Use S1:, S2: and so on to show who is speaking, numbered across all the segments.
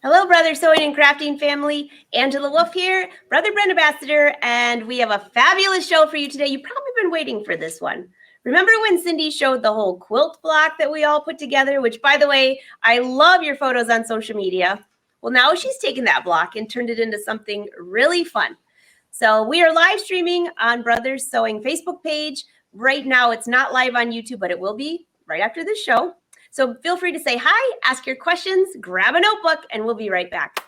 S1: Hello, Brother Sewing and Crafting family. Angela Wolf here, Brother Brand Ambassador, and we have a fabulous show for you today. You've probably been waiting for this one. Remember when Cindy showed the whole quilt block that we all put together, which, by the way, I love your photos on social media. Well, now she's taken that block and turned it into something really fun. So we are live streaming on Brothers Sewing Facebook page. Right now, it's not live on YouTube, but it will be right after this show. So feel free to say hi, ask your questions, grab a notebook, and we'll be right back.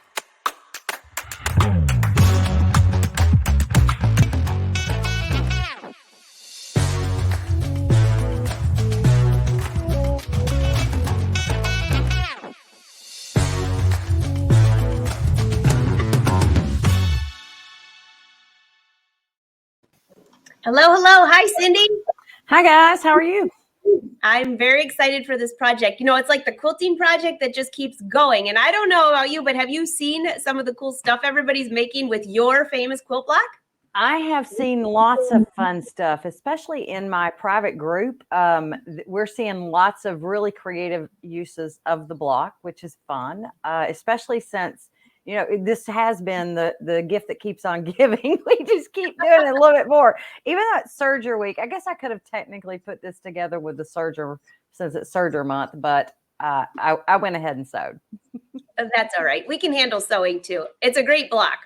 S1: Hello, hello. Hi, Cindy.
S2: Hi, guys. How are you?
S1: I'm very excited for this project. You know, it's like the quilting project that just keeps going. And I don't know about you, but have you seen some of the cool stuff everybody's making with your famous quilt block?
S2: I have seen lots of fun stuff, especially in my private group. We're seeing lots of really creative uses of the block, which is fun, especially since, you know, this has been the gift that keeps on giving. We just keep doing it a little bit more. Even though it's Serger week, I guess I could have technically put this together with the Serger since it's Serger month, but I went ahead and sewed.
S1: That's all right. We can handle sewing too. It's a great block.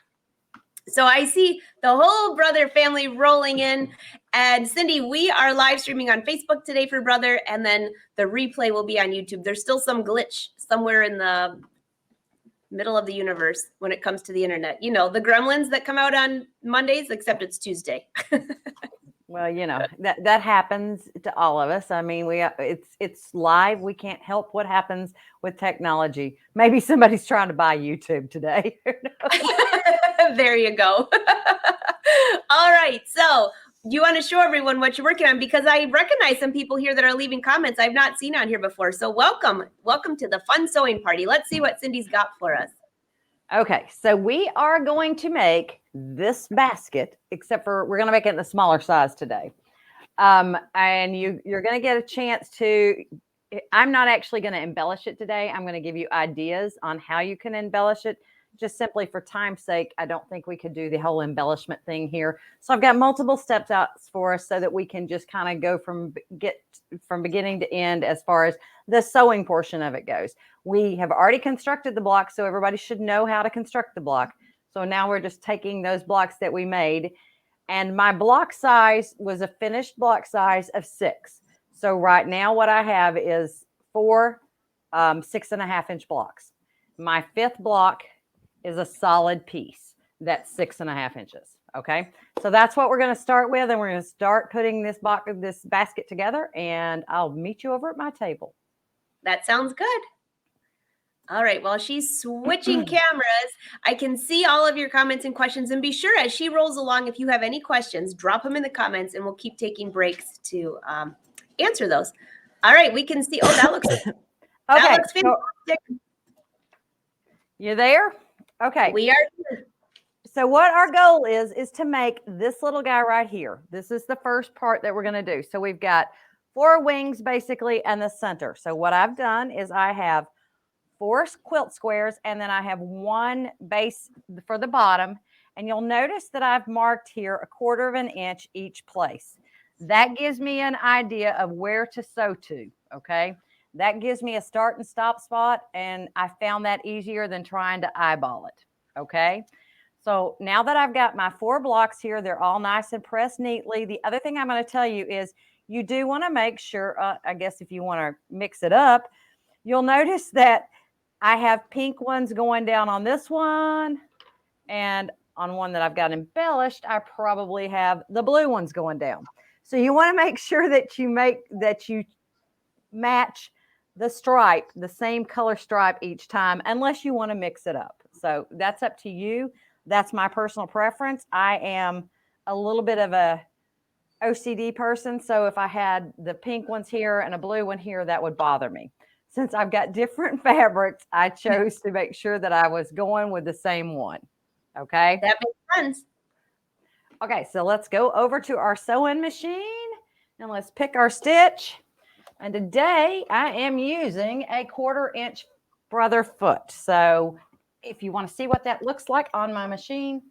S1: So I see the whole Brother family rolling in. And Cindy, we are live streaming on Facebook today for Brother, and then the replay will be on YouTube. There's still some glitch somewhere in the middle of the universe when it comes to the internet. You know, the gremlins that come out on Mondays, except it's Tuesday.
S2: Well, you know, that happens to all of us. I mean, it's live. We can't help what happens with technology. Maybe somebody's trying to buy YouTube today.
S1: There you go. All right. So you want to show everyone what you're working on, because I recognize some people here that are leaving comments I've not seen on here before. So welcome to the fun sewing party. Let's see what Cindy's got for us.
S2: Okay, so we are going to make this basket, except for we're going to make it in a smaller size today. And you're going to get a chance to, I'm not actually going to embellish it today. I'm going to give you ideas on how you can embellish it. Just simply for time's sake, I don't think we could do the whole embellishment thing here. So I've got multiple steps out for us so that we can just kind of go from beginning to end as far as the sewing portion of it goes. We have already constructed the block, so everybody should know how to construct the block. So now we're just taking those blocks that we made, and my block size was a finished block size of 6. So right now what I have is 4 6.5-inch blocks. My 5th block is a solid piece that's 6.5 inches. Okay, so that's what we're going to start with, and we're going to start putting this basket together, and I'll meet you over at my table.
S1: That sounds good. All right, while she's switching cameras, I can see all of your comments and questions, and be sure as she rolls along, if you have any questions, drop them in the comments, and we'll keep taking breaks to answer those. All right, we can see. Oh, that looks okay. That looks fantastic.
S2: You there? Okay.
S1: We are here.
S2: So what our goal is to make this little guy right here. This is the first part that we're going to do. So we've got 4 wings basically and the center. So what I've done is I have 4 quilt squares, and then I have 1 base for the bottom. And you'll notice that I've marked here 1/4 of an inch each place. That gives me an idea of where to sew to, okay? That gives me a start and stop spot, and I found that easier than trying to eyeball it, okay? So now that I've got my 4 blocks here, they're all nice and pressed neatly. The other thing I'm going to tell you is you do want to make sure, I guess if you want to mix it up, you'll notice that I have pink ones going down on this one, and on one that I've got embellished, I probably have the blue ones going down. So you want to make sure that you match the stripe, the same color stripe each time, unless you want to mix it up. So that's up to you. That's my personal preference. I am a little bit of a OCD person, so if I had the pink ones here and a blue one here, that would bother me. Since I've got different fabrics, I chose to make sure that I was going with the same one. Okay?
S1: That makes sense.
S2: Okay, so let's go over to our sewing machine and let's pick our stitch. And today I am using a 1/4 inch brother foot. So if you want to see what that looks like on my machine,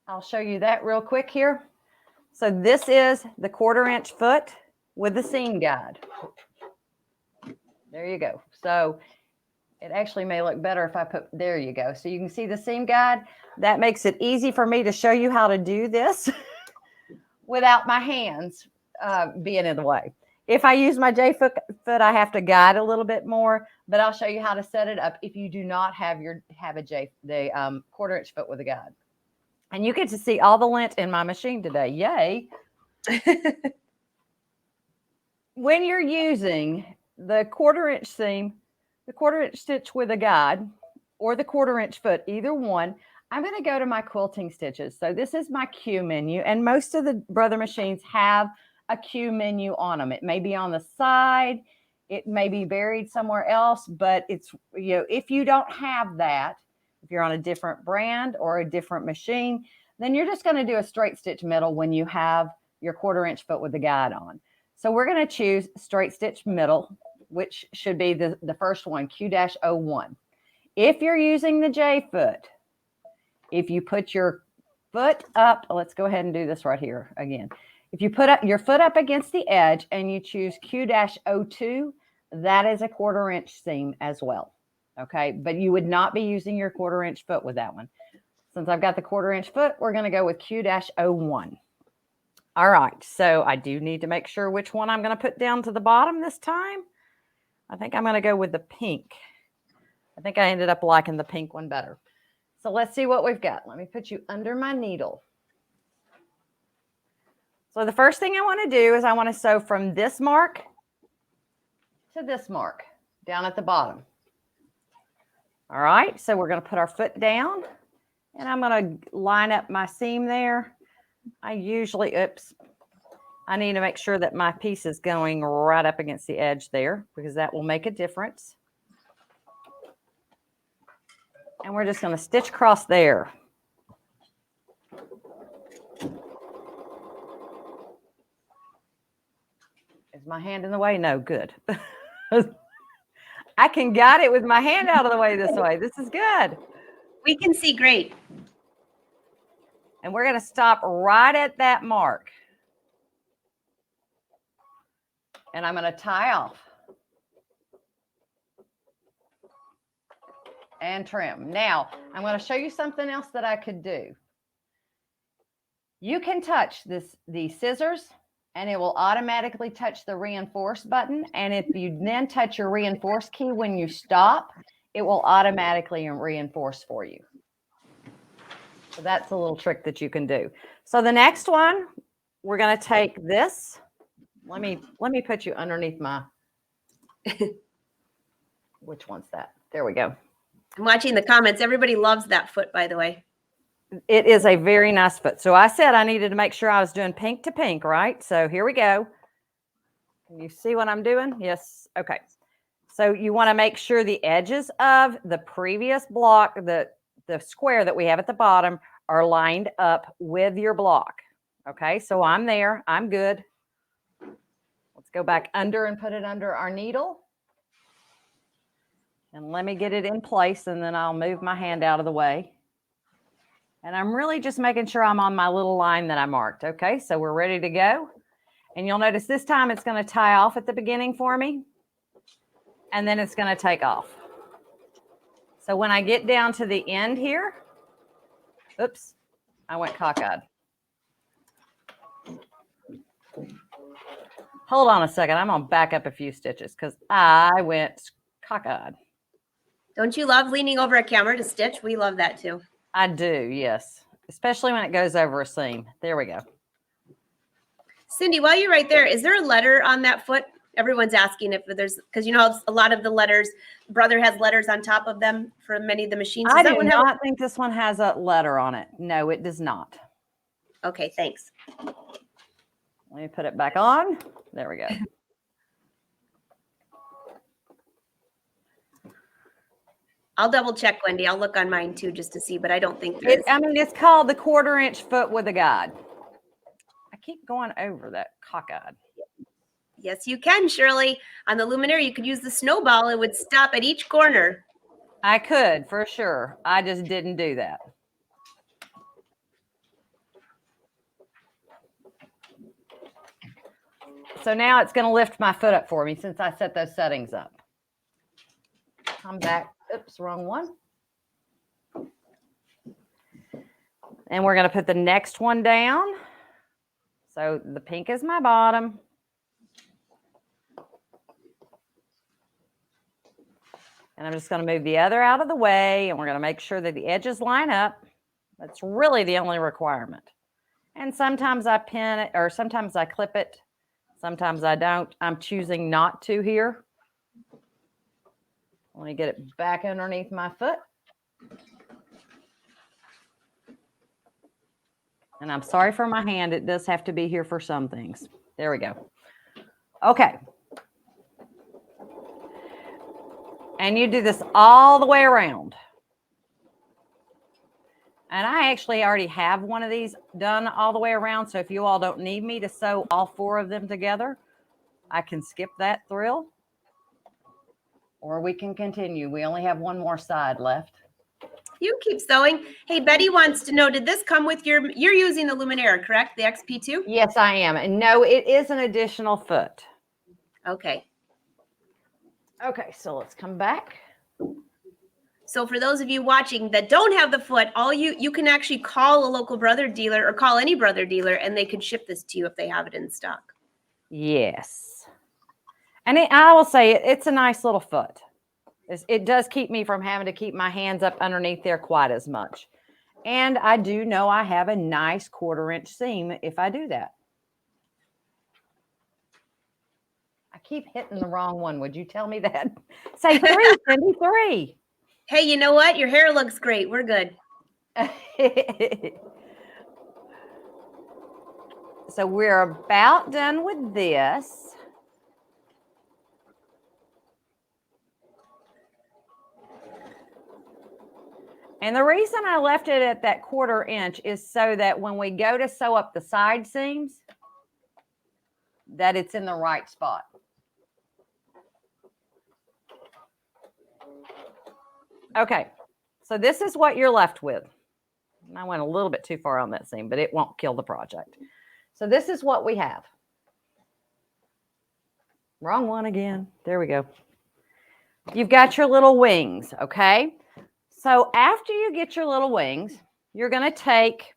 S2: I'll show you that real quick here. So this is the 1/4 inch foot with the seam guide. There you go. So it actually may look better if I put, there you go. So you can see the seam guide. That makes it easy for me to show you how to do this without my hands being in the way. If I use my J foot, I have to guide a little bit more, but I'll show you how to set it up if you do not have the 1/4 inch foot with a guide. And you get to see all the lint in my machine today. Yay. When you're using the 1/4 inch seam, the 1/4 inch stitch with a guide, or the 1/4 inch foot, either one, I'm going to go to my quilting stitches. So this is my Q menu, and most of the Brother machines have a Q menu on them. It may be on the side, it may be buried somewhere else, but it's, if you don't have that, if you're on a different brand or a different machine, then you're just going to do a straight stitch middle when you have your 1/4 inch foot with the guide on. So we're going to choose straight stitch middle, which should be the first one, Q-01. If you're using the J foot, if you put your foot up, let's go ahead and do this right here again. If you put up your foot up against the edge and you choose Q-02, that is a 1/4 inch seam as well. Okay, but you would not be using your 1/4 inch foot with that one. Since I've got the 1/4 inch foot, we're going to go with Q-01. All right, so I do need to make sure which one I'm going to put down to the bottom this time. I think I'm going to go with the pink. I think I ended up liking the pink one better. So let's see what we've got. Let me put you under my needle. So the first thing I want to do is I want to sew from this mark to this mark down at the bottom. All right, so we're going to put our foot down, and I'm going to line up my seam there. I usually, I need to make sure that my piece is going right up against the edge there, because that will make a difference. And we're just going to stitch across there. Is my hand in the way? No, good. I can guide it with my hand out of the way this way. This is good.
S1: We can see great.
S2: And we're going to stop right at that mark. And I'm going to tie off. And trim. Now, I'm going to show you something else that I could do. You can touch the scissors, and it will automatically touch the reinforce button. And if you then touch your reinforce key when you stop, it will automatically reinforce for you. So that's a little trick that you can do. So the next one, we're going to take this. Let me put you underneath my, which one's that? There we go.
S1: I'm watching the comments. Everybody loves that foot, by the way.
S2: It is a very nice foot. So I said I needed to make sure I was doing pink to pink, right? So here we go. Can you see what I'm doing? Yes. Okay. So you want to make sure the edges of the previous block, the square that we have at the bottom, are lined up with your block. Okay. So I'm there. I'm good. Let's go back under and put it under our needle. And let me get it in place, and then I'll move my hand out of the way. And I'm really just making sure I'm on my little line that I marked. Okay, so we're ready to go. And you'll notice this time it's going to tie off at the beginning for me. And then it's going to take off. So when I get down to the end here, oops, I went cockeyed. Hold on a second. I'm going to back up a few stitches because I went cockeyed.
S1: Don't you love leaning over a camera to stitch? We love that too.
S2: I do, yes. Especially when it goes over a seam. There we go.
S1: Cindy, while you're right there, is there a letter on that foot? Everyone's asking if there's, because you know a lot of the letters, Brother has letters on top of them for many of the machines.
S2: I do not think this one has a letter on it. No, it does not.
S1: Okay, thanks.
S2: Let me put it back on. There we go.
S1: I'll double check, Wendy. I'll look on mine too just to see, but I don't think there is.
S2: I mean, it's called the 1/4 inch foot with a guide. I keep going over that cockeyed.
S1: Yes, you can, Shirley. On the luminaire, you could use the snowball. It would stop at each corner.
S2: I could, for sure. I just didn't do that. So now it's going to lift my foot up for me since I set those settings up. Come back. Oops, wrong one. And we're going to put the next one down. So the pink is my bottom. And I'm just going to move the other out of the way, and we're going to make sure that the edges line up. That's really the only requirement. And sometimes I pin it, or sometimes I clip it. Sometimes I don't. I'm choosing not to here. Let me get it back underneath my foot. And I'm sorry for my hand. It does have to be here for some things. There we go. Okay. And you do this all the way around. And I actually already have one of these done all the way around. So if you all don't need me to sew all 4 of them together, I can skip that thrill. Or we can continue. We only have one more side left.
S1: You keep sewing. Hey, Betty wants to know, did this come with you're using the Luminera, correct? The XP2?
S2: Yes, I am. And no, it is an additional foot.
S1: Okay.
S2: Okay, so let's come back.
S1: So for those of you watching that don't have the foot, you can actually call a local brother dealer or call any brother dealer and they can ship this to you if they have it in stock.
S2: Yes. And I will say it's a nice little foot. It does keep me from having to keep my hands up underneath there quite as much. And I do know I have a nice 1/4-inch seam if I do that. I keep hitting the wrong one. Would you tell me that? Say 3, Cindy, 3.
S1: Hey, you know what? Your hair looks great. We're good.
S2: So we're about done with this. And the reason I left it at that 1/4 inch is so that when we go to sew up the side seams, that it's in the right spot. Okay, so this is what you're left with. I went a little bit too far on that seam, but it won't kill the project. So this is what we have. Wrong one again. There we go. You've got your little wings, okay? So after you get your little wings, you're going to take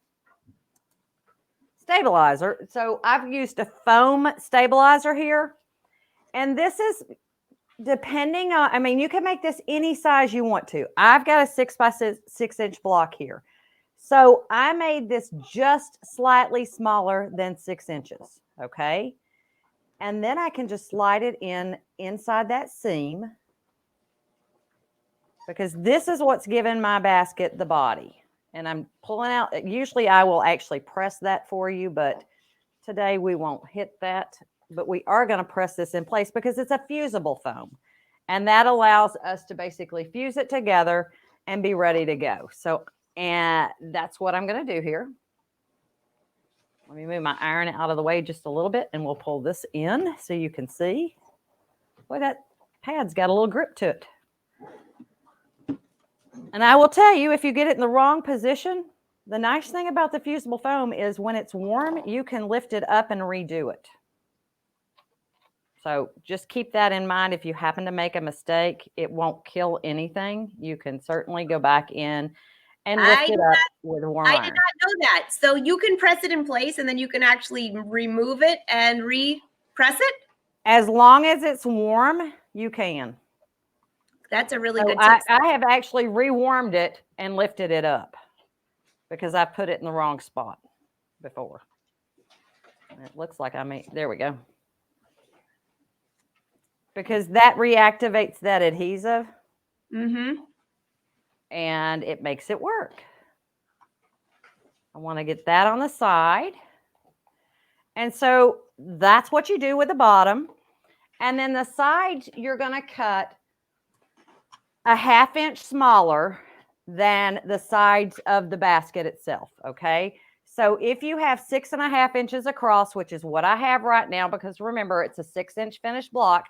S2: stabilizer. So I've used a foam stabilizer here. And this is depending on, I mean, you can make this any size you want to. I've got a 6 by 6 inch block here. So I made this just slightly smaller than 6 inches, okay? And then I can just slide it inside that seam, because this is what's giving my basket the body. And I'm pulling out, usually I will actually press that for you, but today we won't hit that. But we are going to press this in place because it's a fusible foam. And that allows us to basically fuse it together and be ready to go. So, and that's what I'm going to do here. Let me move my iron out of the way just a little bit and we'll pull this in so you can see. Boy, that pad's got a little grip to it. And I will tell you, if you get it in the wrong position, the nice thing about the fusible foam is when it's warm, you can lift it up and redo it. So just keep that in mind. If you happen to make a mistake, it won't kill anything. You can certainly go back in and lift it up with warm iron.
S1: I did not know that. So you can press it in place and then you can actually remove it and re-press it?
S2: As long as it's warm, you can.
S1: That's a really good tip.
S2: I have actually rewarmed it and lifted it up because I put it in the wrong spot before. It looks like there we go. Because that reactivates that adhesive. Mm-hmm. And it makes it work. I want to get that on the side. And so that's what you do with the bottom. And then the sides, you're going to cut a 1/2 inch smaller than the sides of the basket itself, okay? So if you have 6.5 inches across, which is what I have right now, because remember, it's a 6 inch finished block,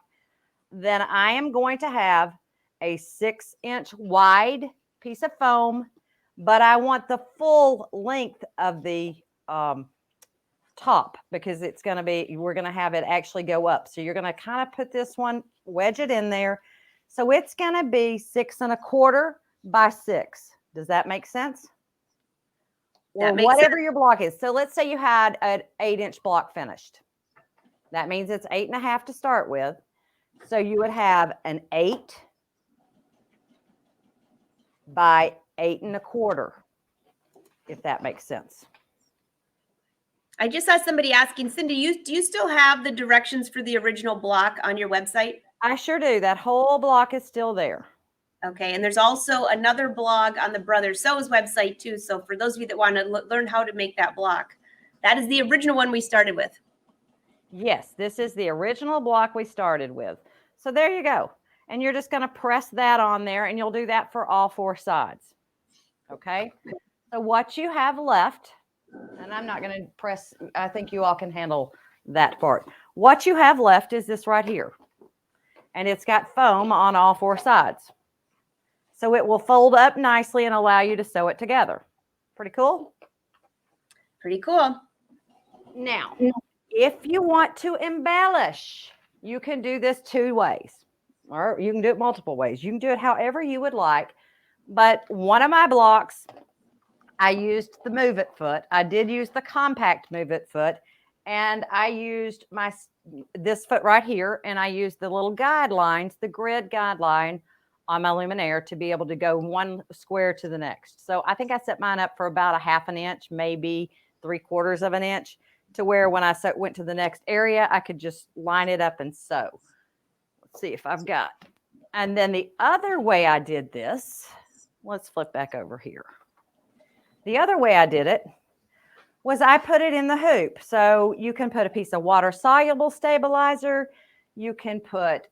S2: then I am going to have a 6-inch wide piece of foam, but I want the full length of the top because it's going to be, we're going to have it actually go up. So you're going to kind of put this one, wedge it in there. So it's going to be 6 1/4 by 6. Does that make sense? Or whatever your block is. So let's say you had an 8-inch block finished. That means it's 8 1/2 to start with. So you would have an 8 by 8 1/4, if that makes sense.
S1: I just saw somebody asking, Cindy, do you still have the directions for the original block on your website?
S2: I sure do. That whole block is still there.
S1: Okay, and there's also another blog on the Brother Sew's website too. So for those of you that want to learn how to make that block, that is the original one we started with.
S2: Yes, this is the original block we started with. So there you go. And you're just going to press that on there, and you'll do that for all 4 sides. Okay, so what you have left, and I'm not going to press, I think you all can handle that part. What you have left is this right here. And it's got foam on all 4 sides. So it will fold up nicely and allow you to sew it together. Pretty cool?
S1: Pretty cool.
S2: Now, if you want to embellish, you can do this 2 ways. Or you can do it multiple ways. You can do it however you would like. But one of my blocks, I used the Move It foot. I did use the compact Move It foot. And I used this foot right here. And I used the little guidelines, the grid guideline on my luminaire to be able to go 1 square to the next. So I think I set mine up for about 1/2 inch, maybe 3/4 of an inch, to where when I went to the next area, I could just line it up and sew. Let's see if I've got. And then the other way I did this, let's flip back over here. The other way I did it was I put it in the hoop. So you can put a piece of water-soluble stabilizer. You can put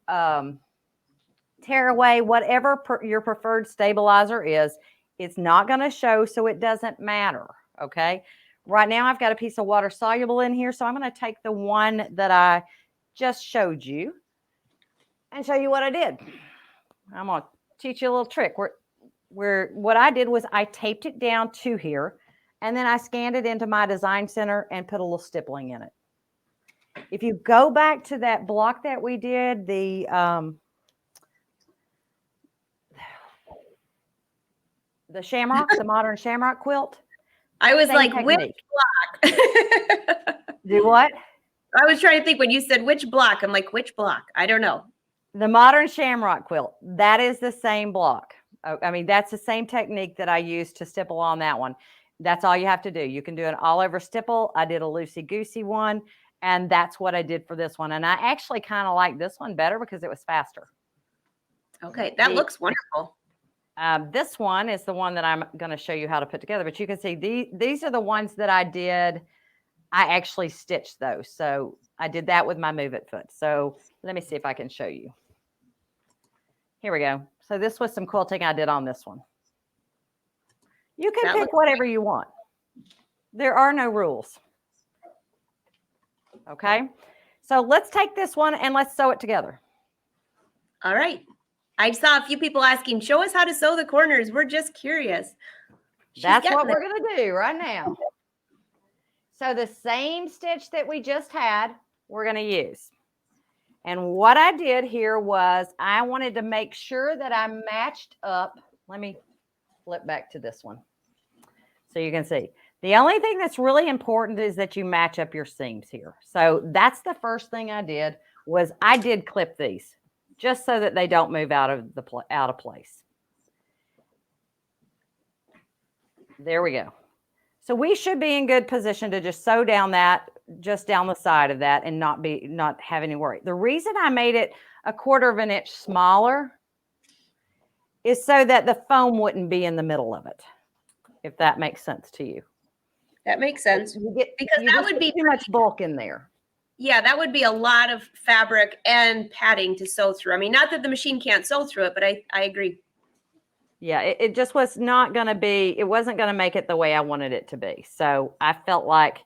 S2: tearaway, whatever your preferred stabilizer is. It's not going to show, so it doesn't matter, okay? Right now, I've got a piece of water-soluble in here, so I'm going to take the one that I just showed you and show you what I did. I'm going to teach you a little trick. What I did was I taped it down to here, and then I scanned it into my design center and put a little stippling in it. If you go back to that block that we did, the shamrock, the modern shamrock quilt.
S1: I was like, technique. Which block?
S2: Do what?
S1: I was trying to think when you said which block. I'm like, which block? I don't know.
S2: The modern shamrock quilt. That is the same block. I mean, that's the same technique that I used to stipple on that one. That's all you have to do. You can do an all over stipple. I did a loosey-goosey one, and that's what I did for this one. And I actually kind of like this one better because it was faster.
S1: Okay, that looks wonderful.
S2: This one is the one that I'm going to show you how to put together. But you can see these are the ones that I did. I actually stitched those. So I did that with my Move It foot. So let me see if I can show you. Here we go. So this was some quilting I did on this one. You can pick whatever you want. There are no rules. Okay. So let's take this one and let's sew it together.
S1: All right. I saw a few people asking, show us how to sew the corners. We're just curious.
S2: That's what we're going to do right now. So the same stitch that we just had, we're going to use. And what I did here was I wanted to make sure that I matched up. Let me flip back to this one so you can see. The only thing that's really important is that you match up your seams here. So that's the first thing I did was I did clip these just so that they don't move out of place. There we go. So we should be in good position to just sew down that, just down the side of that and not have any worry. The reason I made it 1/4 of an inch smaller is so that the foam wouldn't be in the middle of it, if that makes sense to you.
S1: That makes sense.
S2: Because that would be too much bulk in there.
S1: Yeah, that would be a lot of fabric and padding to sew through. I mean, not that the machine can't sew through it, but I agree.
S2: Yeah, it just was not going to be, it wasn't going to make it the way I wanted it to be. So I felt like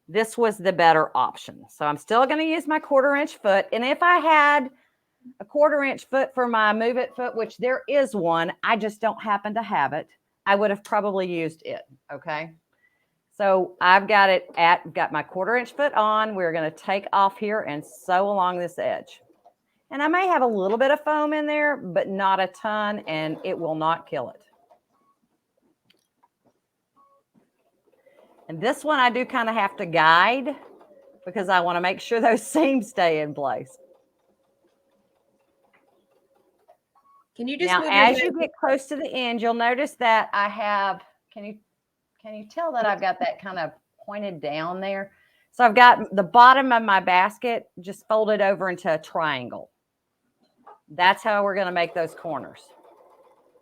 S2: this was the better option. So I'm still going to use my 1/4 inch foot. And if I had a 1/4 inch foot for my move it foot, which there is one. I just don't happen to have it. I would have probably used it. Okay. So I've got my 1/4 inch foot on. We're going to take off here and sew along this edge. And I may have a little bit of foam in there, but not a ton, and it will not kill it. And this one I do kind of have to guide because I want to make sure those seams stay in place.
S1: Can you just
S2: now,
S1: move
S2: as you get close to the end, you'll notice that I have, can you tell that I've got that kind of pointed down there? So I've got the bottom of my basket just folded over into a triangle. That's how we're going to make those corners.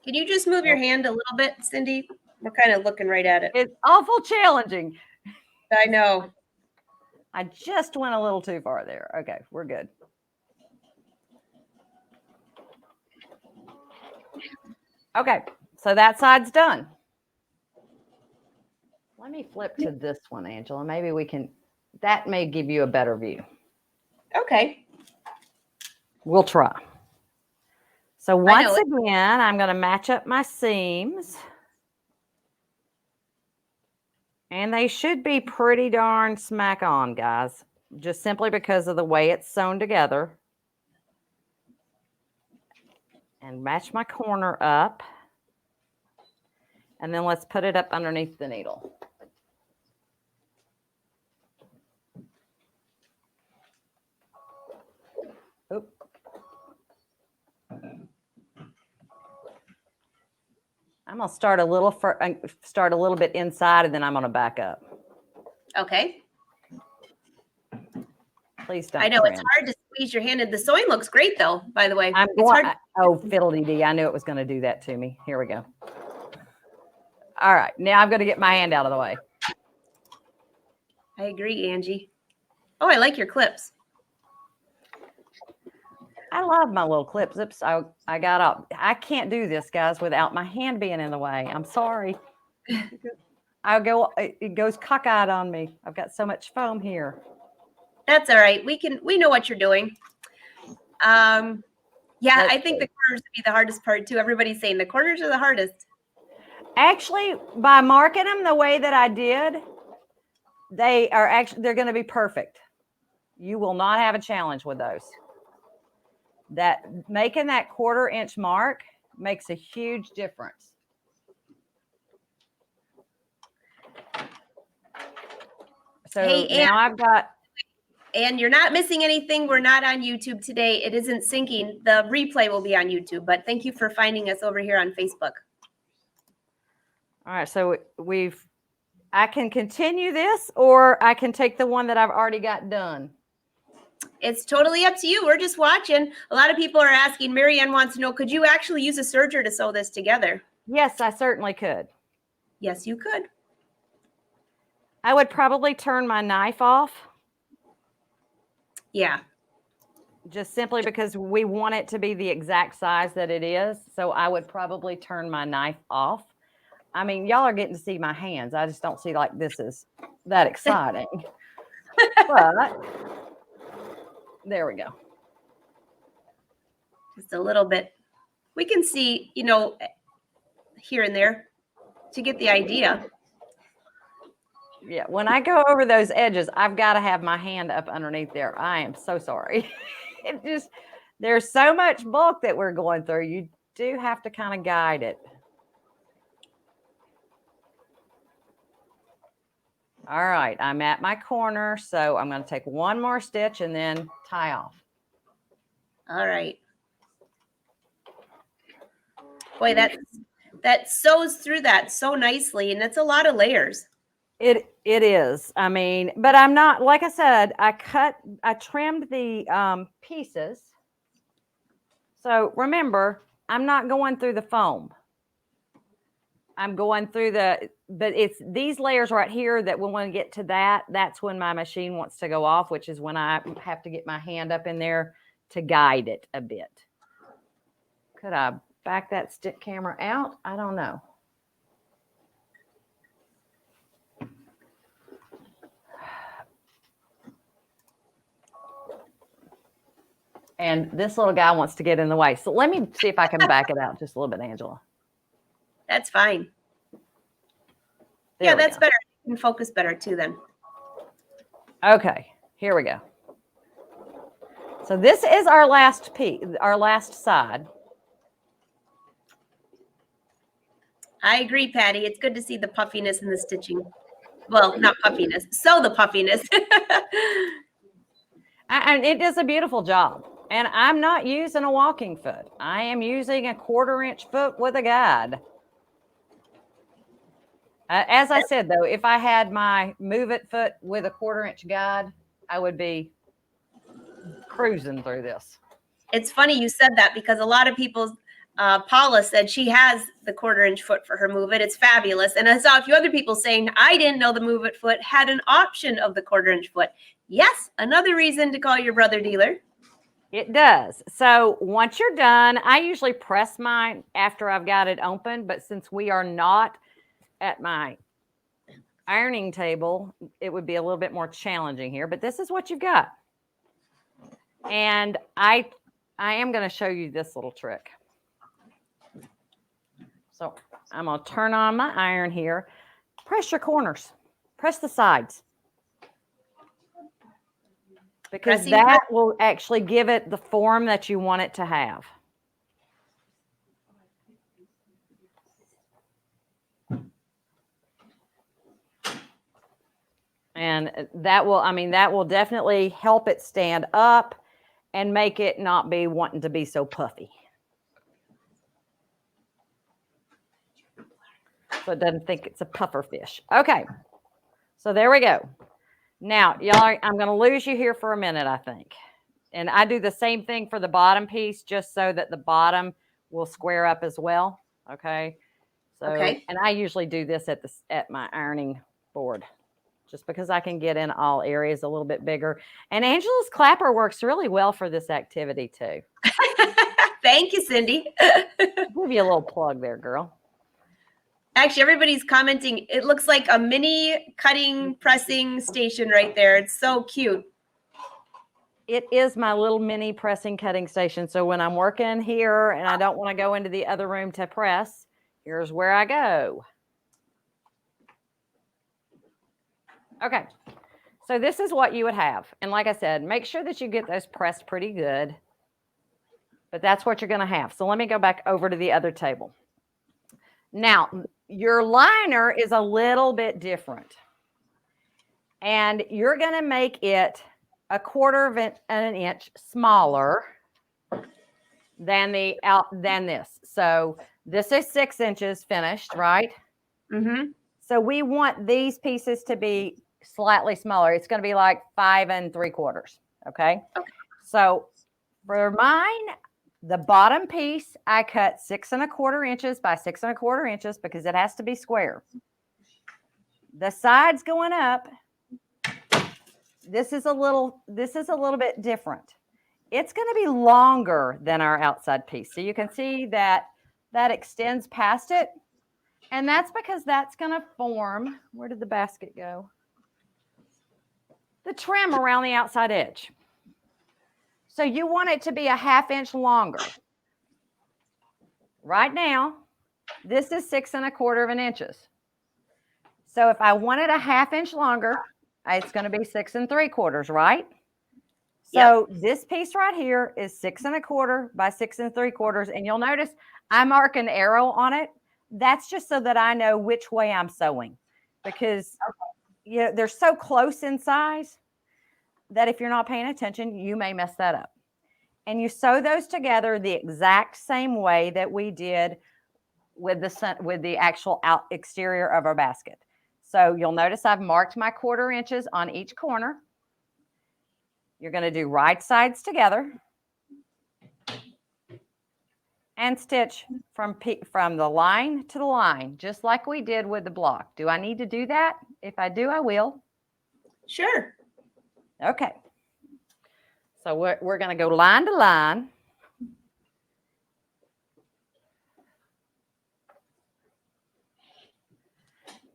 S1: Can you just move your hand a little bit, Cindy? We're kind of looking right at it.
S2: It's awful challenging.
S1: I know.
S2: I just went a little too far there. Okay, we're good. Okay, so that side's done. Let me flip to this one, Angela. Maybe we can, that may give you a better view.
S1: Okay.
S2: We'll try. So once again, I'm going to match up my seams. And they should be pretty darn smack on, guys, just simply because of the way it's sewn together. And match my corner up. And then let's put it up underneath the needle. Oop. I'm going to start a little bit inside, and then I'm going to back up.
S1: Okay.
S2: Please don't.
S1: I know it's hard to squeeze your hand in. The sewing looks great, though, by the way.
S2: Oh, fiddle-dee-dee. I knew it was going to do that to me. Here we go. All right. Now I'm going to get my hand out of the way.
S1: I agree, Angie. Oh, I like your clips.
S2: I love my little clips. Oops, I got up. I can't do this, guys, without my hand being in the way. I'm sorry. It goes cockeyed on me. I've got so much foam here.
S1: That's all right. We know what you're doing. Yeah, I think the corners would be the hardest part too. Everybody's saying the corners are the hardest.
S2: Actually, by marking them the way that I did, they're going to be perfect. You will not have a challenge with those. Making that 1/4 inch mark makes a huge difference. So now I've got.
S1: And you're not missing anything. We're not on YouTube today. It isn't syncing. The replay will be on YouTube, but thank you for finding us over here on Facebook.
S2: All right. So I can continue this, or I can take the one that I've already got done.
S1: It's totally up to you. We're just watching. A lot of people are asking. Marianne wants to know, could you actually use a serger to sew this together?
S2: Yes, I certainly could.
S1: Yes, you could.
S2: I would probably turn my knife off.
S1: Yeah.
S2: Just simply because we want it to be the exact size that it is. So I would probably turn my knife off. I mean, y'all are getting to see my hands. I just don't see like this is that exciting. But there we go.
S1: Just a little bit. We can see, here and there to get the idea.
S2: Yeah, when I go over those edges, I've got to have my hand up underneath there. I am so sorry. There's so much bulk that we're going through. You do have to kind of guide it. All right, I'm at my corner, so I'm going to take one more stitch and then tie off.
S1: All right. Boy, that sews through that so nicely, and that's a lot of layers.
S2: It is. I mean, but I'm not, like I said, I trimmed the pieces. So remember, I'm not going through the foam. I'm going through but it's these layers right here that when we get to that's when my machine wants to go off, which is when I have to get my hand up in there to guide it a bit. Could I back that stick camera out? I don't know. And this little guy wants to get in the way. So let me see if I can back it out just a little bit, Angela.
S1: That's fine.
S2: There
S1: Yeah, that's
S2: go.
S1: better. You can focus better too then.
S2: Okay, here we go. So this is our last piece, our last side.
S1: I agree, Patty. It's good to see the puffiness in the stitching. Well, not puffiness. So the puffiness.
S2: And it does a beautiful job. And I'm not using a walking foot. I am using a 1/4 inch foot with a guide. As I said, though, if I had my move it foot with a 1/4 inch guide, I would be cruising through this.
S1: It's funny you said that because a lot of people, Paula said she has the 1/4 inch foot for her move it. It's fabulous. And I saw a few other people saying, I didn't know the move it foot had an option of the 1/4 inch foot. Yes, another reason to call your brother dealer.
S2: It does. So once you're done, I usually press mine after I've got it open. But since we are not at my ironing table, it would be a little bit more challenging here. But this is what you've got. And I am going to show you this little trick. So I'm going to turn on my iron here. Press your corners. Press the sides. Because that will actually give it the form that you want it to have. And that will definitely help it stand up and make it not be wanting to be so puffy. So it doesn't think it's a puffer fish. Okay. So there we go. Now, y'all, I'm going to lose you here for a minute, I think. And I do the same thing for the bottom piece just so that the bottom will square up as well. Okay. So,
S1: okay.
S2: And I usually do this at my ironing board just because I can get in all areas a little bit bigger. And Angela's clapper works really well for this activity too.
S1: Thank you, Cindy.
S2: Give you a little plug there, girl.
S1: Actually, everybody's commenting. It looks like a mini cutting, pressing station right there. It's so cute.
S2: It is my little mini pressing cutting station. So when I'm working here and I don't want to go into the other room to press, here's where I go. Okay. So this is what you would have. And like I said, make sure that you get those pressed pretty good. But that's what you're going to have. So let me go back over to the other table. Now, your liner is a little bit different. And you're going to make it 1/4 of an inch smaller than this. So this is 6 inches finished, right?
S1: Mm-hmm.
S2: So we want these pieces to be slightly smaller. It's going to be like 5 3/4. Okay. So for mine, the bottom piece, I cut 6 1/4 inches by 6 1/4 inches because it has to be square. The sides going up, this is a little bit different. It's going to be longer than our outside piece. So you can see that extends past it. And that's because that's going to form, where did the basket go? The trim around the outside edge. So you want it to be a 1/2 inch longer. Right now, this is 6 1/4 inches. So if I want it a 1/2 inch longer, it's going to be 6 3/4, right? So this piece right here is 6 1/4 by 6 3/4. And you'll notice I mark an arrow on it. That's just so that I know which way I'm sewing, because they're so close in size that if you're not paying attention, you may mess that up. And you sew those together the exact same way that we did with the actual exterior of our basket. So you'll notice I've marked my 1/4 inches on each corner. You're going to do right sides together and stitch from the line to the line, just like we did with the block. Do I need to do that? If I do, I will.
S1: Sure.
S2: Okay. So we're going to go line to line.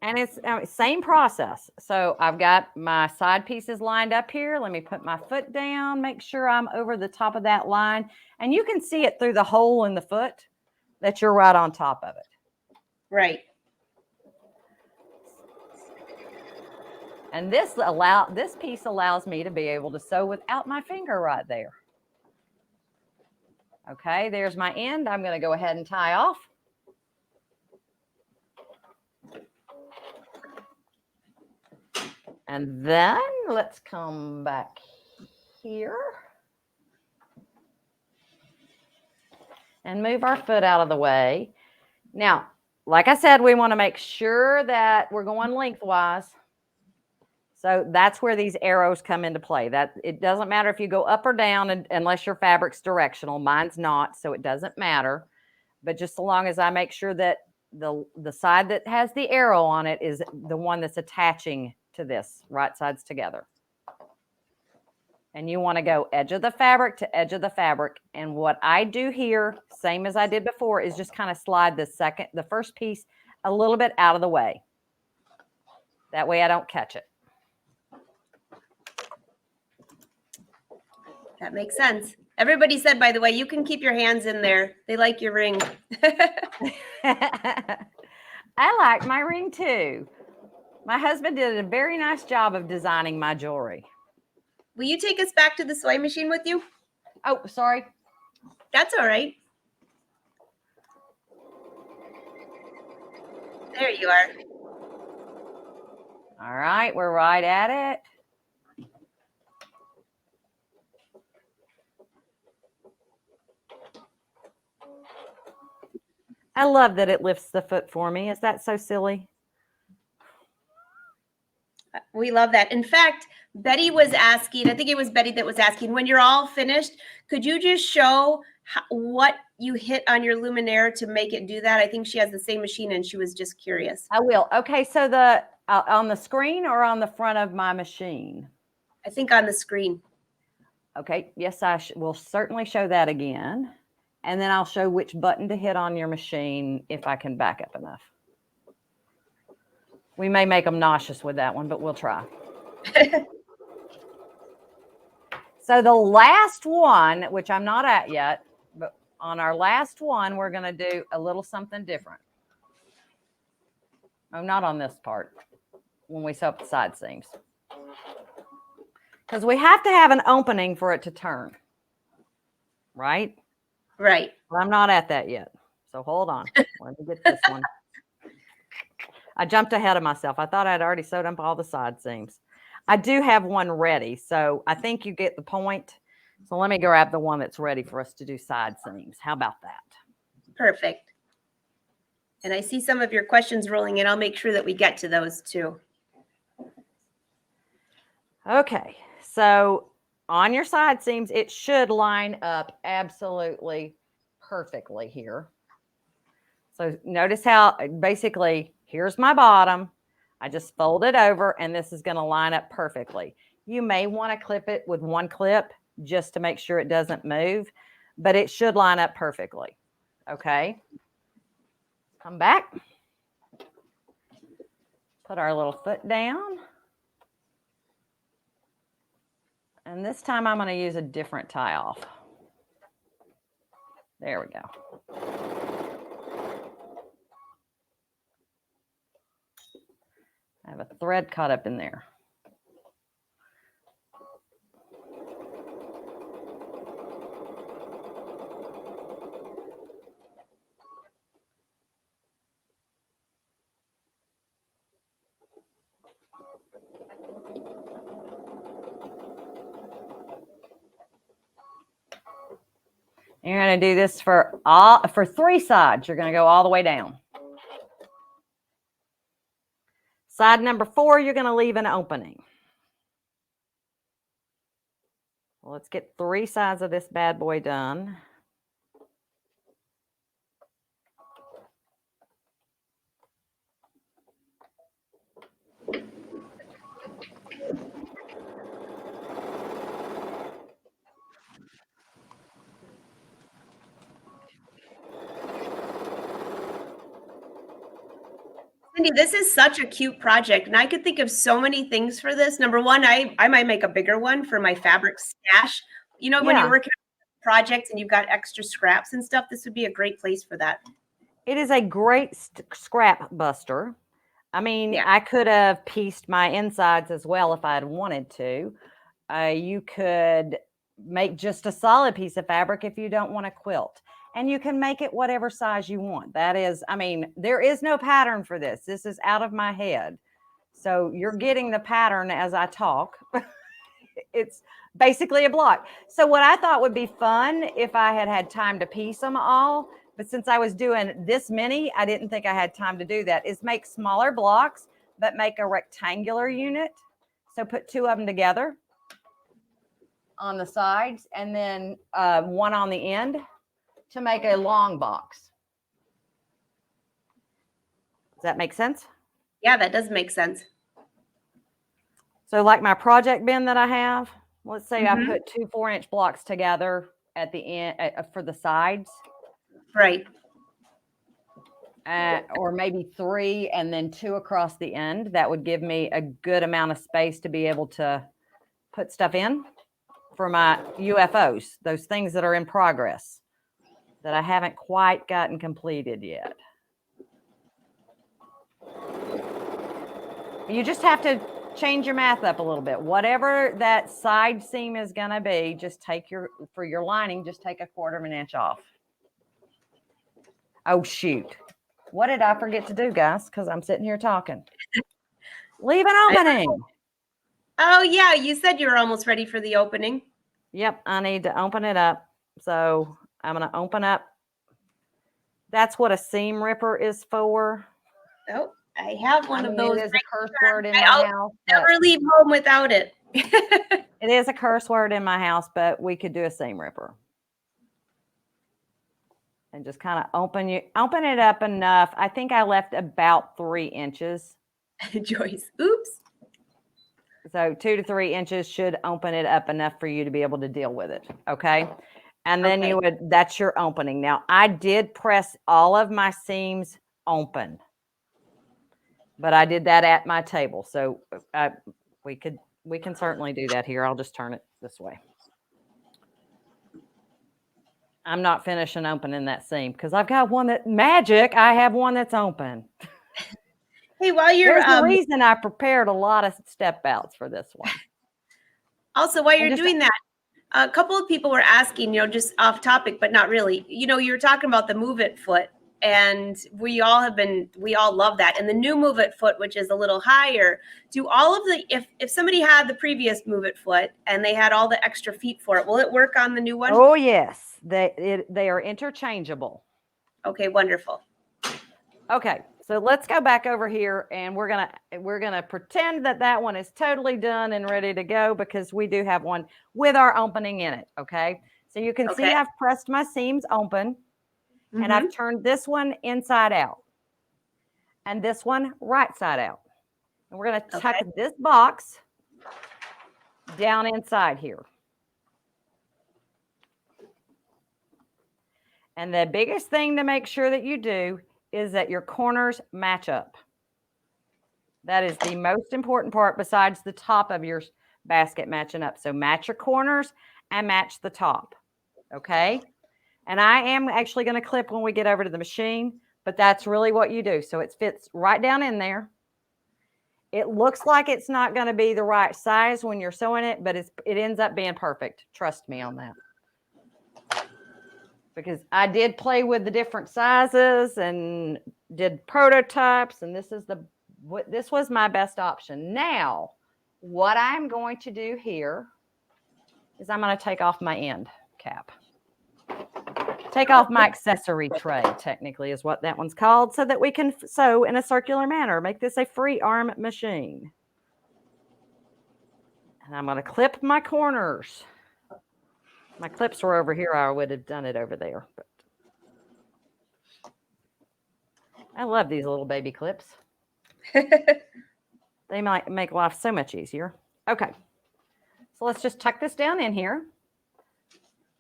S2: And it's same process. So I've got my side pieces lined up here. Let me put my foot down, make sure I'm over the top of that line. And you can see it through the hole in the foot that you're right on top of it.
S1: Right.
S2: And this piece allows me to be able to sew without my finger right there. Okay, there's my end. I'm going to go ahead and tie off. And then let's come back here and move our foot out of the way. Now, like I said, we want to make sure that we're going lengthwise. So that's where these arrows come into play. That it doesn't matter if you go up or down unless your fabric's directional. Mine's not, so it doesn't matter. But just so long as I make sure that the side that has the arrow on it is the one that's attaching to this, right sides together. And you want to go edge of the fabric to edge of the fabric. And what I do here, same as I did before, is just kind of slide the first piece a little bit out of the way. That way I don't catch it.
S1: That makes sense. Everybody said, by the way, you can keep your hands in there. They like your ring.
S2: I like my ring too. My husband did a very nice job of designing my jewelry.
S1: Will you take us back to the sewing machine with you?
S2: Oh, sorry.
S1: That's all right. There you are.
S2: All right, we're right at it. I love that it lifts the foot for me. Is that so silly?
S1: We love that. In fact, Betty was asking, I think it was Betty that was asking, when you're all finished, could you just show what you hit on your luminaire to make it do that? I think she has the same machine and she was just curious.
S2: I will. Okay, so on the screen or on the front of my machine?
S1: I think on the screen.
S2: Okay, yes, I will certainly show that again. And then I'll show which button to hit on your machine if I can back up enough. We may make them nauseous with that one, but we'll try. So the last one, which I'm not at yet, but on our last one, we're going to do a little something different. Oh, not on this part, when we sew up the side seams. Because we have to have an opening for it to turn, right?
S1: Right.
S2: But I'm not at that yet. So hold on. Let me get this one. I jumped ahead of myself. I thought I'd already sewed up all the side seams. I do have one ready, so I think you get the point. So let me grab the one that's ready for us to do side seams. How about that?
S1: Perfect. And I see some of your questions rolling in. I'll make sure that we get to those too.
S2: Okay, so on your side seams, it should line up absolutely perfectly here. So notice how basically here's my bottom. I just fold it over and this is going to line up perfectly. You may want to clip it with one clip just to make sure it doesn't move, but it should line up perfectly. Okay. Come back. Put our little foot down. And this time I'm going to use a different tie off. There we go. I have a thread caught up in there. You're going to do this for 3 sides. You're going to go all the way down. Side number 4, you're going to leave an opening. Well, let's get 3 sides of this bad boy done.
S1: Cindy, this is such a cute project, and I could think of so many things for this. Number one, I might make a bigger one for my fabric stash. You know, when you're
S2: Yeah,
S1: working on projects and you've got extra scraps and stuff, this would be a great place for that.
S2: it is a great scrap buster. I mean,
S1: Yeah.
S2: I could have pieced my insides as well if I'd wanted to. You could make just a solid piece of fabric if you don't want to quilt. And you can make it whatever size you want. That is, I mean, there is no pattern for this. This is out of my head. So you're getting the pattern as I talk. It's basically a block. So what I thought would be fun if I had had time to piece them all, but since I was doing this many, I didn't think I had time to do that, is make smaller blocks, but make a rectangular unit. So put two of them together on the sides and then one on the end to make a long box. Does that make sense?
S1: Yeah, that does make sense.
S2: So like my project bin that I have, let's say I
S1: Mhm.
S2: put two 4-inch blocks together at the end for the sides.
S1: Right.
S2: Or maybe 3 and then 2 across the end. That would give me a good amount of space to be able to put stuff in for my UFOs, those things that are in progress that I haven't quite gotten completed yet. You just have to change your math up a little bit. Whatever that side seam is going to be, just take for your lining, just take 1/4 of an inch off. Oh, shoot. What did I forget to do, guys? Because I'm sitting here talking. Leave an opening.
S1: Oh, yeah, you said you were almost ready for the opening.
S2: Yep, I need to open it up. So I'm going to open up. That's what a seam ripper is for.
S1: Oh, I have one of those.
S2: It is a curse word in my house.
S1: Never leave home without it.
S2: It is a curse word in my house, but we could do a seam ripper. And just kind of open it up enough. I think I left about 3 inches.
S1: Joyce, oops.
S2: So 2 to 3 inches should open it up enough for you to be able to deal with it. Okay. And then that's your opening. Now I did press all of my seams open, but I did that at my table. So we can certainly do that here. I'll just turn it this way. I'm not finishing opening that seam because I've got one I have one that's open.
S1: Hey, while you're
S2: There's a reason I prepared a lot of step outs for this one.
S1: Also, while you're doing that, a couple of people were asking, just off topic, but not really. You were talking about the Move It foot, and we all love that. And the new Move It foot, which is a little higher, do all of if somebody had the previous Move It foot and they had all the extra feet for it, will it work on the new one?
S2: Oh yes, they are interchangeable.
S1: Okay, wonderful.
S2: Okay, so let's go back over here and we're gonna pretend that one is totally done and ready to go because we do have one with our opening in it. Okay, so you can see I've pressed my seams open and I've turned this one inside out and this one right side out. And we're gonna tuck this box down inside here. And the biggest thing to make sure that you do is that your corners match up. That is the most important part besides the top of your basket matching up. So match your corners and match the top. Okay. And I am actually going to clip when we get over to the machine, but that's really what you do. So it fits right down in there. It looks like it's not going to be the right size when you're sewing it, but it ends up being perfect. Trust me on that. Because I did play with the different sizes and did prototypes, and this was my best option. Now, what I'm going to do here is I'm going to take off my end cap. Take off my accessory tray, technically, is what that one's called, so that we can sew in a circular manner. Make this a free arm machine. And I'm going to clip my corners. My clips were over here. I would have done it over there. But I love these little baby clips. They might make life so much easier. Okay. So let's just tuck this down in here.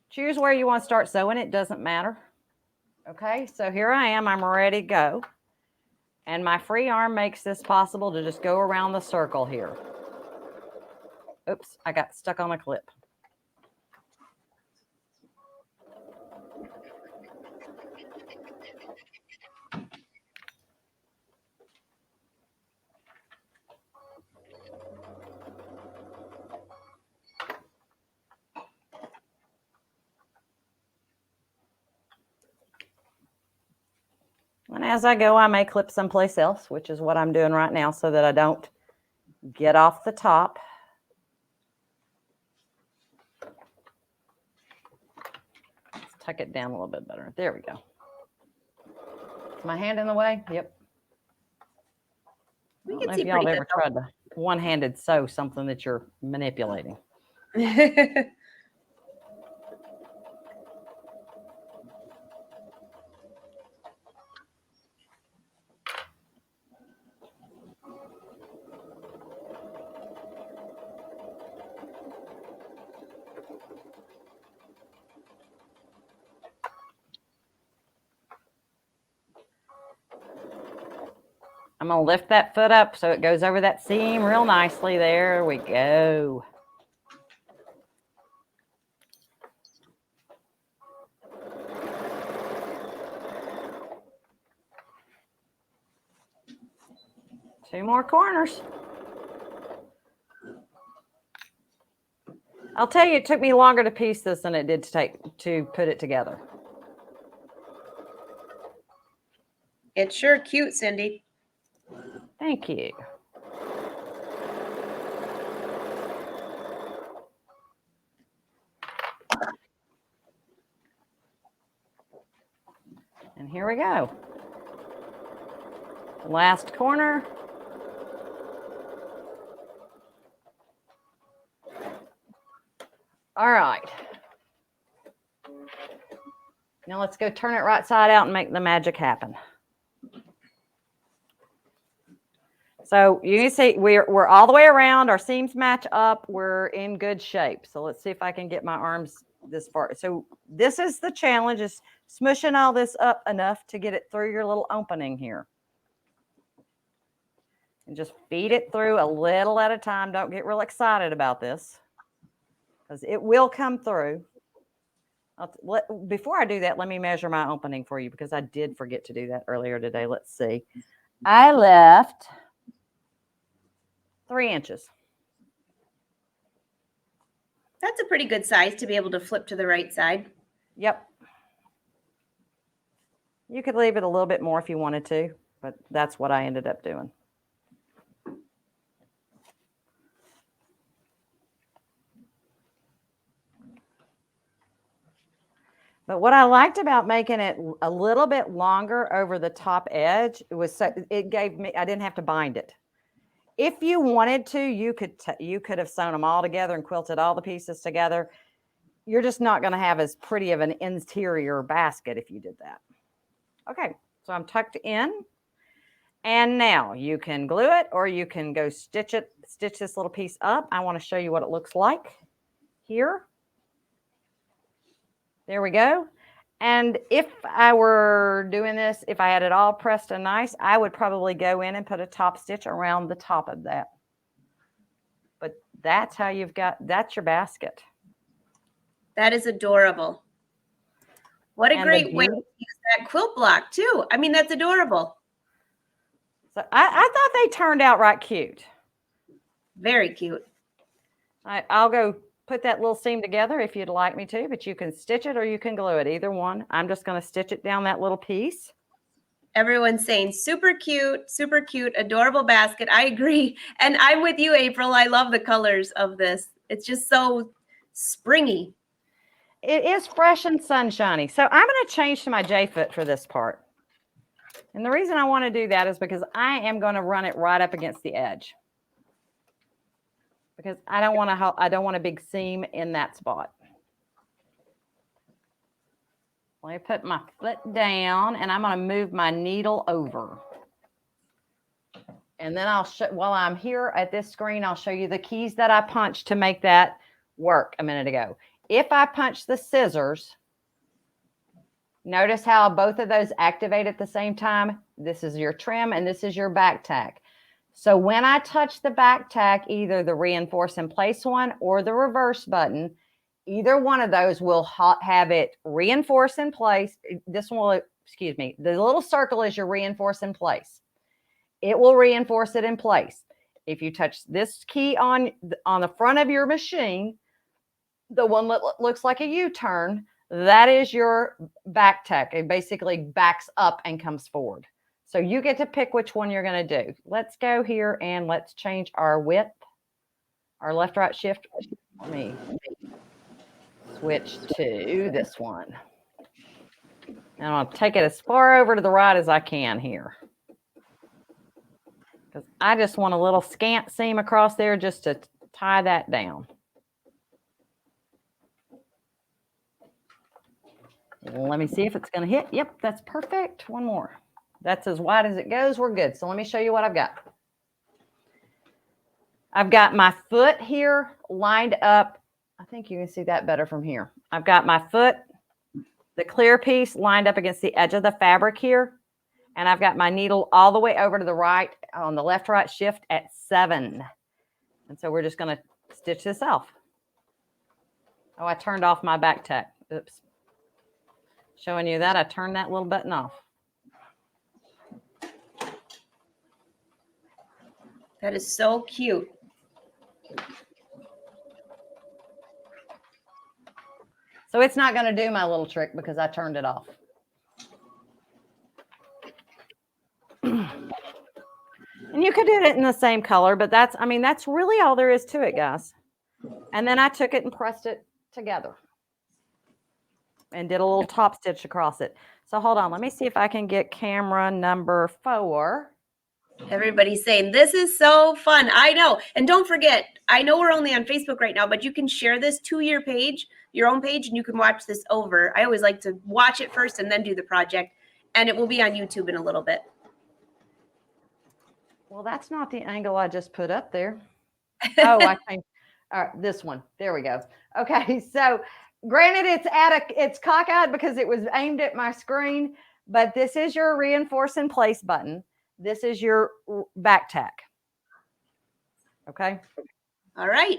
S2: Choose where you want to start sewing. It doesn't matter. Okay. So here I am. I'm ready to go. And my free arm makes this possible to just go around the circle here. Oops, I got stuck on a clip. And as I go, I may clip someplace else, which is what I'm doing right now so that I don't get off the top. Let's tuck it down a little bit better. There we go. Is my hand in the way? Yep. I don't know if y'all ever tried to one-handed sew something that you're manipulating. I'm going to lift that foot up so it goes over that seam real nicely. There we go. Two more corners. I'll tell you, it took me longer to piece this than it did to put it together.
S1: It's sure cute, Cindy.
S2: Thank you. And here we go. Last corner. All right. Now let's go turn it right side out and make the magic happen. So you can see we're all the way around. Our seams match up. We're in good shape. So let's see if I can get my arms this far. So this is the challenge, is smushing all this up enough to get it through your little opening here. And just feed it through a little at a time. Don't get real excited about this, because it will come through. Before I do that, let me measure my opening for you, because I did forget to do that earlier today. Let's see. I left 3 inches.
S1: That's a pretty good size to be able to flip to the right side.
S2: Yep. You could leave it a little bit more if you wanted to, but that's what I ended up doing. But what I liked about making it a little bit longer over the top edge, it gave me, I didn't have to bind it. If you wanted to, you could have sewn them all together and quilted all the pieces together. You're just not going to have as pretty of an interior basket if you did that. Okay, so I'm tucked in. And now you can glue it, or you can go stitch this little piece up. I want to show you what it looks like here. There we go. And if I were doing this, if I had it all pressed and nice, I would probably go in and put a top stitch around the top of that. But that's how that's your basket. That is
S1: adorable. What a great way to use that quilt block too. I mean, that's adorable.
S2: So I thought they turned out right cute.
S1: Very cute.
S2: I'll go put that little seam together if you'd like me to, but you can stitch it or you can glue it, either one. I'm just going to stitch it down that little piece.
S1: Everyone's saying super cute, adorable basket. I agree. And I'm with you, April. I love the colors of this. It's just so springy.
S2: It is fresh and sunshiny. So I'm going to change to my J-foot for this part. And the reason I want to do that is because I am going to run it right up against the edge, because I don't want a big seam in that spot. Let me put my foot down, and I'm going to move my needle over. And then while I'm here at this screen, I'll show you the keys that I punched to make that work a minute ago. If I punch the scissors, notice how both of those activate at the same time. this is your trim, and this is your back tack. So when I touch the back tack, either the reinforce in place one or the reverse button, either one of those will have it reinforce in place. This one will, excuse me, the little circle is your reinforce in place. It will reinforce it in place. If you touch this key on the front of your machine, the one that looks like a U-turn, that is your back tack. It basically backs up and comes forward. So you get to pick which one you're going to do. Let's go here and let's change our width, our left, right shift. Let me switch to this one. And I'll take it as far over to the right as I can here, because I just want a little scant seam across there just to tie that down. Let me see if it's going to hit. Yep, that's perfect. One more. That's as wide as it goes. We're good. So let me show you what I've got. I've got my foot here lined up. I think you can see that better from here. I've got my foot, the clear piece, lined up against the edge of the fabric here. And I've got my needle all the way over to the right on the left, right shift at 7. And so we're just going to stitch this off. Oh, I turned off my back tack. Oops. Showing you that I turned that little button off.
S1: That is so cute.
S2: So it's not going to do my little trick because I turned it off. And you could do it in the same color, but that's really all there is to it, guys. And then I took it and pressed it together and did a little top stitch across it. So hold on, let me see if I can get camera number 4.
S1: Everybody's saying, this is so fun. I know. And don't forget, I know we're only on Facebook right now, but you can share this to your page, your own page, and you can watch this over. I always like to watch it first and then do the project. And it will be on YouTube in a little bit.
S2: Well, that's not the angle I just put up there. Oh, I changed. All right, this one. There we go. Okay, so granted, it's cockeyed because it was aimed at my screen, but this is your reinforce in place button. This is your back tack. Okay.
S1: All right.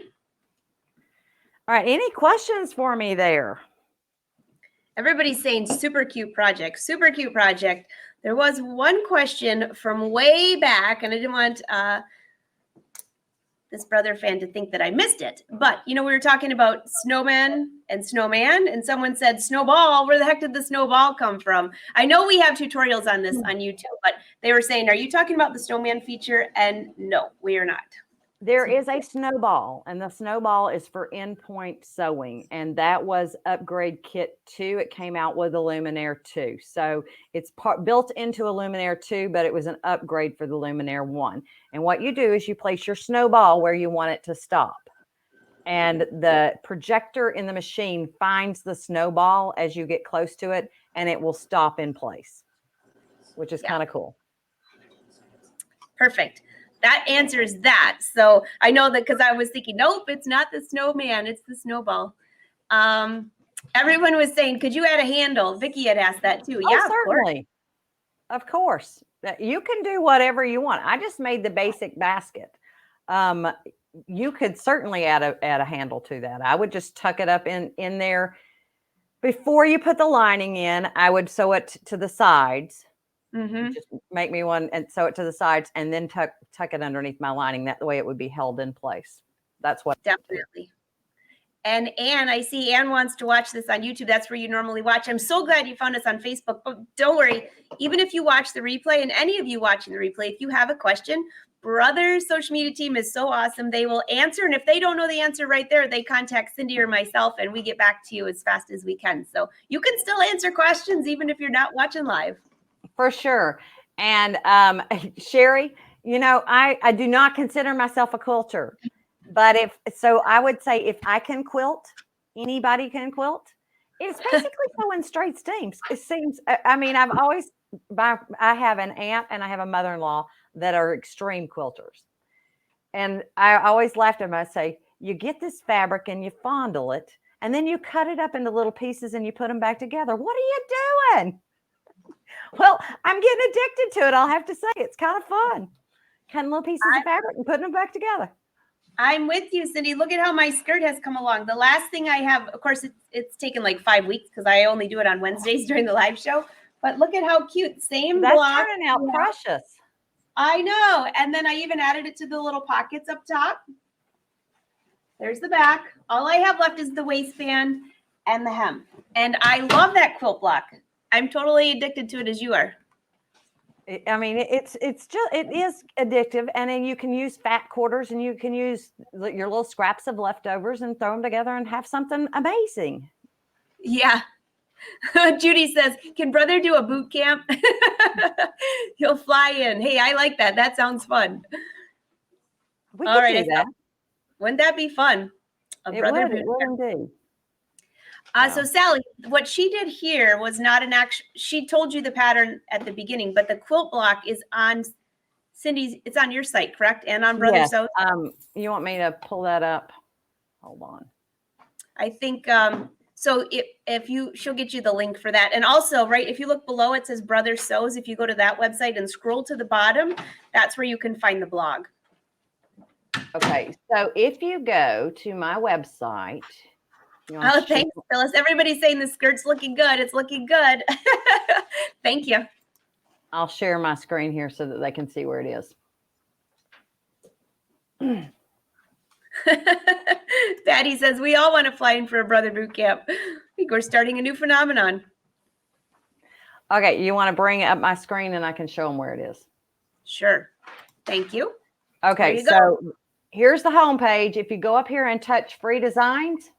S2: All right. Any questions for me there?
S1: Everybody's saying super cute project, super cute project. There was one question from way back, and I didn't want this brother fan to think that I missed it. But, we were talking about snowman, and someone said snowball. Where the heck did the snowball come from? I know we have tutorials on this on YouTube, but they were saying, are you talking about the snowman feature? And no, we are not.
S2: There is a snowball, and the snowball is for endpoint sewing, and that was upgrade kit 2. It came out with a Luminaire 2. So it's built into a Luminaire 2, but it was an upgrade for the Luminaire 1. And what you do is you place your snowball where you want it to stop. And the projector in the machine finds the snowball as you get close to it, and it will stop in place, which is kind of cool.
S1: Perfect. That answers that. So I know that because I was thinking, nope, it's not the snowman, it's the snowball. Everyone was saying, could you add a handle? Vicki had asked that too. Yeah,
S2: certainly. Of course. You can do whatever you want. I just made the basic basket. You could certainly add a handle to that. I would just tuck it up in there. Before you put the lining in, I would sew it to the sides. Mm-hmm. Just make me one and sew it to the sides, and then tuck it underneath my lining. That way it would be held in place. That's what.
S1: Definitely. And Anne, I see Anne wants to watch this on YouTube. That's where you normally watch. I'm so glad you found us on Facebook. But don't worry, even if you watch the replay, and any of you watching the replay, if you have a question, Brother's social media team is so awesome. They will answer. And if they don't know the answer right there, they contact Cindy or myself, and we get back to you as fast as we can. So you can still answer questions even if you're not watching live.
S2: For sure. And Sherry, I do not consider myself a quilter, but I would say if I can quilt, anybody can quilt. It's basically sewing straight seams. It seems, I have an aunt and I have a mother-in-law that are extreme quilters. And I always laughed at them. I say, you get this fabric and you fondle it, and then you cut it up into little pieces and you put them back together. What are you doing? Well, I'm getting addicted to it. I'll have to say it's kind of fun. Cutting little pieces of fabric and putting them back together.
S1: I'm with you, Cindy. Look at how my skirt has come along. The last thing I have, of course, it's taken like 5 weeks because I only do it on Wednesdays during the live show. But look at how cute. Same
S2: That's
S1: block.
S2: turning out precious.
S1: I know. And then I even added it to the little pockets up top. There's the back. All I have left is the waistband and the hem. And I love that quilt block. I'm totally addicted to it as you are.
S2: I mean, it is addictive, and then you can use fat quarters, and you can use your little scraps of leftovers and throw them together and have something amazing.
S1: Yeah. Judy says, can brother do a boot camp? He'll fly in. Hey, I like that. That sounds fun.
S2: We could do that.
S1: Wouldn't that be fun?
S2: It would indeed.
S1: So Sally, what she did here was not an actual, she told you the pattern at the beginning, but the quilt block is on Cindy's, it's on your site, correct? And on Brother Sew?
S2: You want me to pull that up? Hold on.
S1: I think, so she'll get you the link for that. And also, right, if you look below, it says Brother Sews. If you go to that website and scroll to the bottom, that's where you can find the blog.
S2: Okay, so if you go to my website.
S1: Oh, thanks, Phyllis. Everybody's saying the skirt's looking good. It's looking good. Thank you.
S2: I'll share my screen here so that they can see where it is.
S1: Daddy says, we all want to fly in for a brother boot camp. I think we're starting a new phenomenon.
S2: Okay, you want to bring up my screen and I can show them where it is.
S1: Sure. Thank you.
S2: Okay, so here's the home page. If you go up here and touch free designs,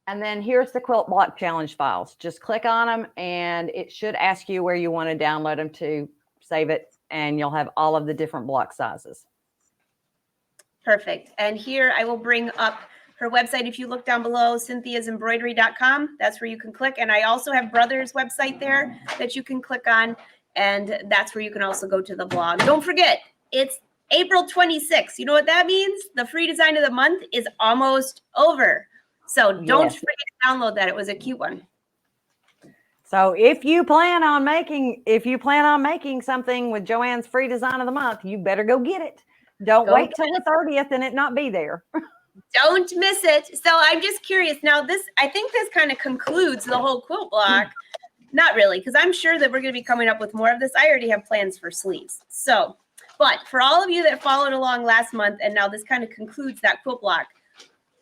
S2: and then here's the quilt block challenge files. Just click on them and it should ask you where you want to download them to save it. And you'll have all of the different block sizes.
S1: Perfect. And here I will bring up her website. If you look down below, cynthiasembroidery.com, that's where you can click. And I also have Brother's website there that you can click on. And that's where you can also go to the blog. Don't forget, it's April 26th. You know what that means? The free design of the month is almost over. So don't forget to download that. It was a cute one.
S2: So if you plan on making something with Joanne's free design of the month, you better go get it. Don't wait till the 30th and it not be there.
S1: Don't miss it. So I'm just curious. Now I think this kind of concludes the whole quilt block. Not really, because I'm sure that we're going to be coming up with more of this. I already have plans for sleeves. So, but for all of you that followed along last month, and now this kind of concludes that quilt block.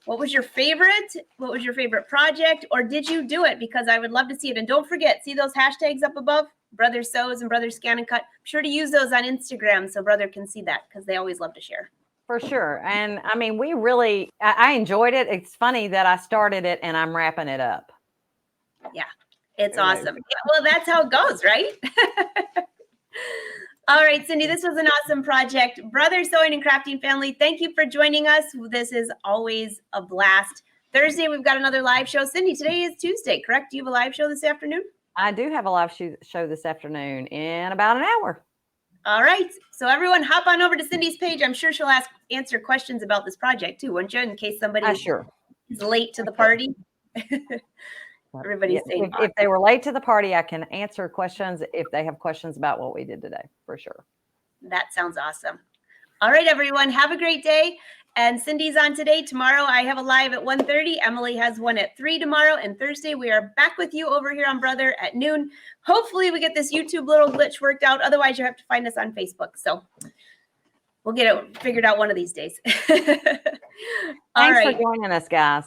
S1: What was your favorite? What was your favorite project? Or did you do it? Because I would love to see it. And don't forget, see those hashtags up above? Brother Sews and Brother Scan and Cut. Be sure to use those on Instagram so Brother can see that because they always love to share.
S2: For sure. And I mean, I enjoyed it. It's funny that I started it and I'm wrapping it up.
S1: Yeah, it's awesome. Yeah, well, that's how it goes, right? All right, Cindy, this was an awesome project. Brother Sewing and Crafting family, thank you for joining us. This is always a blast. Thursday, we've got another live show. Cindy, today is Tuesday, correct? Do you have a live show this afternoon?
S2: I do have a live show this afternoon in about an hour.
S1: All right. So everyone hop on over to Cindy's page. I'm sure she'll answer questions about this project too, won't you? In case somebody is late to the party. Everybody's saying
S2: if they were late to the party, I can answer questions if they have questions about what we did today, for sure.
S1: That sounds awesome. All right, everyone, have a great day. And Cindy's on today. Tomorrow I have a live at 1:30. Emily has one at 3 tomorrow. And Thursday we are back with you over here on Brother at noon. Hopefully we get this YouTube little glitch worked out. Otherwise you have to find us on Facebook. So we'll get it figured out one of these days.
S2: Thanks for joining us, guys.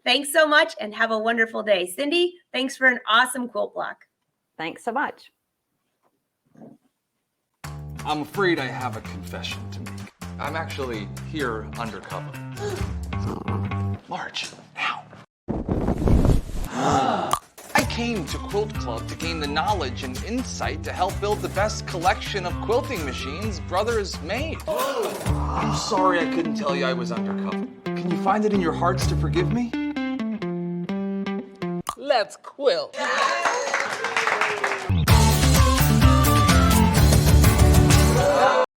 S1: Thanks so much and have a wonderful day. Cindy, thanks for an awesome quilt block.
S2: Thanks so much.
S3: I'm afraid I have a confession to make. I'm actually here undercover. March, now. I came to Quilt Club to gain the knowledge and insight to help build the best collection of quilting machines Brothers made. I'm sorry I couldn't tell you I was undercover. Can you find it in your hearts to forgive me? Let's quilt.